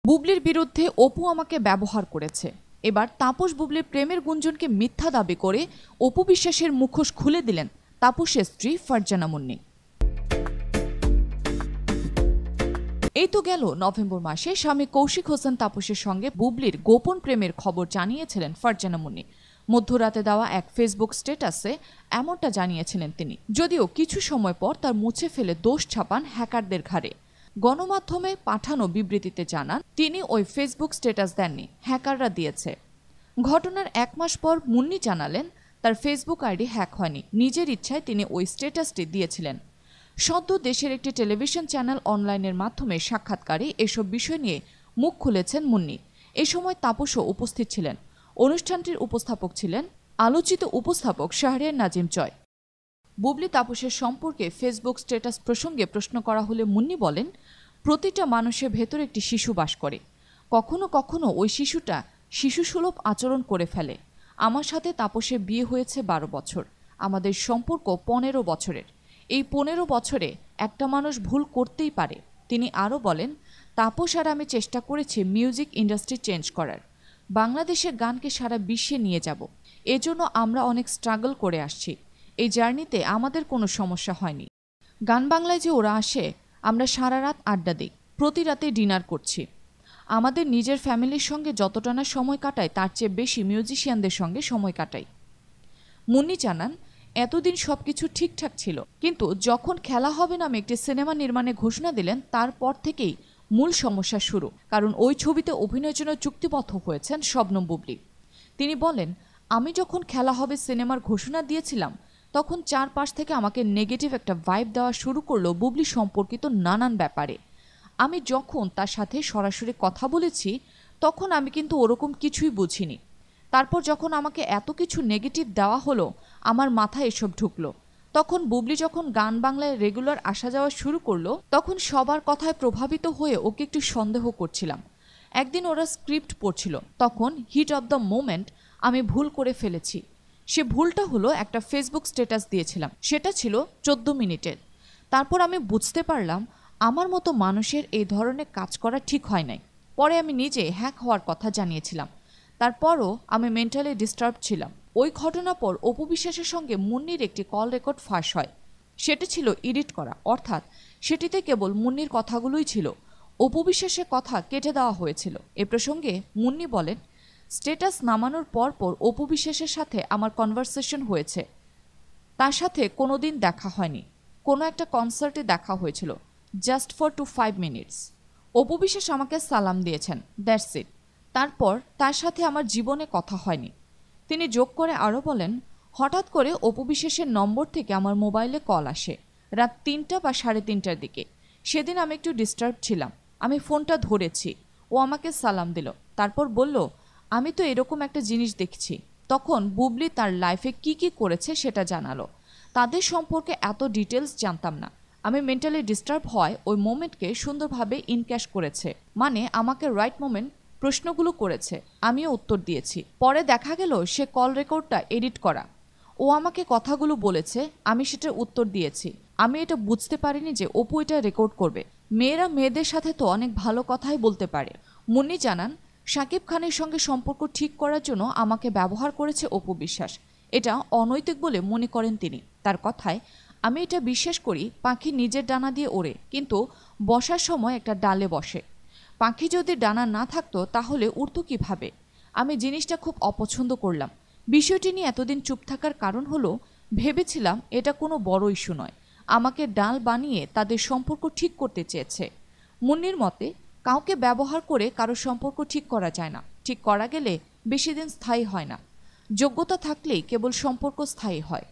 বুবলির বিরুদ্ধে অপু আমাকে ব্যবহার করেছে। এবার তাপস বুবলির প্রেমের গুঞ্জনকে মিথ্যা দাবি করে অপু বিশ্বাসের মুখোশ খুলে দিলেন তাপসের স্ত্রী ফারজানা মুন্নি। এই তো গেল নভেম্বর মাসে স্বামী কৌশিক হোসেন তাপসের সঙ্গে বুবলির গোপন প্রেমের খবর জানিয়েছিলেন ফারজানা মুন্নি। মধ্যরাতে দেওয়া এক ফেসবুক স্ট্যাটাসে এমনটা জানিয়েছিলেন তিনি, যদিও কিছু সময় পর তার মুছে ফেলে দোষ ছাপান হ্যাকারদের ঘাড়ে। গণমাধ্যমে পাঠানো বিবৃতিতে জানান তিনি ওই ফেসবুক স্ট্যাটাস দেননি, হ্যাকাররা দিয়েছে। ঘটনার এক মাস পর মুন্নি জানালেন তার ফেসবুক আইডি হ্যাক হয়নি, নিজের ইচ্ছায় তিনি ওই স্ট্যাটাসটি দিয়েছিলেন। সদ্য দেশের একটি টেলিভিশন চ্যানেল অনলাইনের মাধ্যমে সাক্ষাৎকারে এসব বিষয় নিয়ে মুখ খুলেছেন মুন্নি। এ সময় তাপসও উপস্থিত ছিলেন। অনুষ্ঠানটির উপস্থাপক ছিলেন আলোচিত উপস্থাপক শাহরিয়ার নাজিম জয়। বুবলি তাপসের সম্পর্কে ফেসবুক স্ট্যাটাস প্রসঙ্গে প্রশ্ন করা হলে মুন্নি বলেন, প্রতিটা মানুষের ভেতর একটি শিশু বাস করে। কখনো কখনো ওই শিশুটা শিশুসুলভ আচরণ করে ফেলে। আমার সাথে তাপসের বিয়ে হয়েছে 12 বছর, আমাদের সম্পর্ক 15 বছরের। এই 15 বছরে একটা মানুষ ভুল করতেই পারে। তিনি আরও বলেন, তাপস আর আমি চেষ্টা করেছি মিউজিক ইন্ডাস্ট্রি চেঞ্জ করার, বাংলাদেশের গানকে সারা বিশ্বে নিয়ে যাব। এজন্য আমরা অনেক স্ট্রাগল করে আসছি। এই জার্নিতে আমাদের কোনো সমস্যা হয়নি। গান বাংলায় যে ওরা আসে, আমরা সারা রাত আড্ডা দিই, প্রতি রাতে ডিনার করছি। আমাদের নিজের ফ্যামিলির সঙ্গে যতটা না সময় কাটাই তার চেয়ে বেশি মিউজিশিয়ানদের সঙ্গে সময় কাটাই। মুন্নি জানান, এতদিন সবকিছু ঠিকঠাক ছিল, কিন্তু যখন খেলা হবে নামে একটি সিনেমা নির্মাণে ঘোষণা দিলেন তারপর থেকেই মূল সমস্যা শুরু। কারণ ওই ছবিতে অভিনয়ের জন্য চুক্তিবদ্ধ হয়েছেন শবনম বুবলি। তিনি বলেন, আমি যখন খেলা হবে সিনেমার ঘোষণা দিয়েছিলাম তখন চারপাশ থেকে আমাকে নেগেটিভ একটা ভাইব দেওয়া শুরু করলো বুবলি সম্পর্কিত নানান ব্যাপারে। আমি যখন তার সাথে সরাসরি কথা বলেছি তখন আমি কিন্তু ওরকম কিছুই বুঝিনি। তারপর যখন আমাকে এত কিছু নেগেটিভ দেওয়া হলো, আমার মাথায় এসব ঢুকলো। তখন বুবলি যখন গান বাংলায় রেগুলার আসা যাওয়া শুরু করলো তখন সবার কথায় প্রভাবিত হয়ে ওকে একটু সন্দেহ করছিলাম। একদিন ওরা স্ক্রিপ্ট পড়ছিল, তখন হিট অব দ্য মোমেন্ট আমি ভুল করে ফেলেছি। সে ভুলটা হলো একটা ফেসবুক স্ট্যাটাস দিয়েছিলাম, সেটা ছিল 14 মিনিটের। তারপর আমি বুঝতে পারলাম আমার মতো মানুষের এই ধরনের কাজ করা ঠিক হয় নাই। পরে আমি নিজে হ্যাক হওয়ার কথা জানিয়েছিলাম। তারপরও আমি মেন্টালি ডিস্টার্ব ছিলাম। ওই ঘটনার পর অপু বিশ্বাসের সঙ্গে মুন্নির একটি কল রেকর্ড ফাঁস হয়। সেটি ছিল এডিট করা, অর্থাৎ সেটিতে কেবল মুন্নির কথাগুলোই ছিল, অপু বিশ্বাসের কথা কেটে দেওয়া হয়েছিল। এ প্রসঙ্গে মুন্নি বলেন, স্ট্যাটাস নামানোর পর অপু বিশ্বাসের সাথে আমার কনভারসেশন হয়েছে। তার সাথে কোনোদিন দেখা হয়নি, কোনো একটা কনসার্টে দেখা হয়েছিল, just for 2-5 minutes. Apu Biswas আমাকে সালাম দিয়েছেন, দ্যাটস ইট। তারপর তার সাথে আমার জীবনে কথা হয়নি। তিনি যোগ করে আরও বলেন, হঠাৎ করে অপু বিশ্বাসের নম্বর থেকে আমার মোবাইলে কল আসে রাত 3টা বা 3:30টার দিকে। সেদিন আমি একটু ডিস্টার্ব ছিলাম, আমি ফোনটা ধরেছি। ও আমাকে সালাম দিল, তারপর বলল, আমি তো এরকম একটা জিনিস দেখছি। তখন বুবলি তার লাইফে কি কি করেছে সেটা জানালো। তাদের সম্পর্কে এত ডিটেলস জানতাম না। আমি মেন্টালি ডিস্টার্ব হয় ওই মোমেন্টকে সুন্দরভাবে ইনক্যাশ করেছে, মানে আমাকে রাইট মোমেন্ট প্রশ্নগুলো করেছে, আমিও উত্তর দিয়েছি। পরে দেখা গেল সে কল রেকর্ডটা এডিট করা। ও আমাকে কথাগুলো বলেছে, আমি সেটার উত্তর দিয়েছি। আমি এটা বুঝতে পারিনি যে অপু এটা রেকর্ড করবে। মেয়েরা মেয়েদের সাথে তো অনেক ভালো কথাই বলতে পারে। মুন্নি জানান, শাকিব খানের সঙ্গে সম্পর্ক ঠিক করার জন্য আমাকে ব্যবহার করেছে অপু বিশ্বাস। এটা অনৈতিক বলে মনে করেন তিনি। তার কথায়, আমি এটা বিশ্বাস করি পাখি নিজের ডানা দিয়ে ওড়ে, কিন্তু বসার সময় একটা ডালে বসে। পাখি যদি ডানা না থাকতো তাহলে উড়তো কীভাবে? আমি জিনিসটা খুব অপছন্দ করলাম। বিষয়টি নিয়ে এতদিন চুপ থাকার কারণ হলো, ভেবেছিলাম এটা কোনো বড় ইস্যু নয়। আমাকে ডাল বানিয়ে তাদের সম্পর্ক ঠিক করতে চেয়েছে। মুন্নির মতে, কাউকে ব্যবহার করে কারো সম্পর্ক ঠিক করা যায় না। ঠিক করা গেলে বেশি দিন স্থায়ী হয় না। যোগ্যতা থাকলেই কেবল সম্পর্ক স্থায়ী হয়।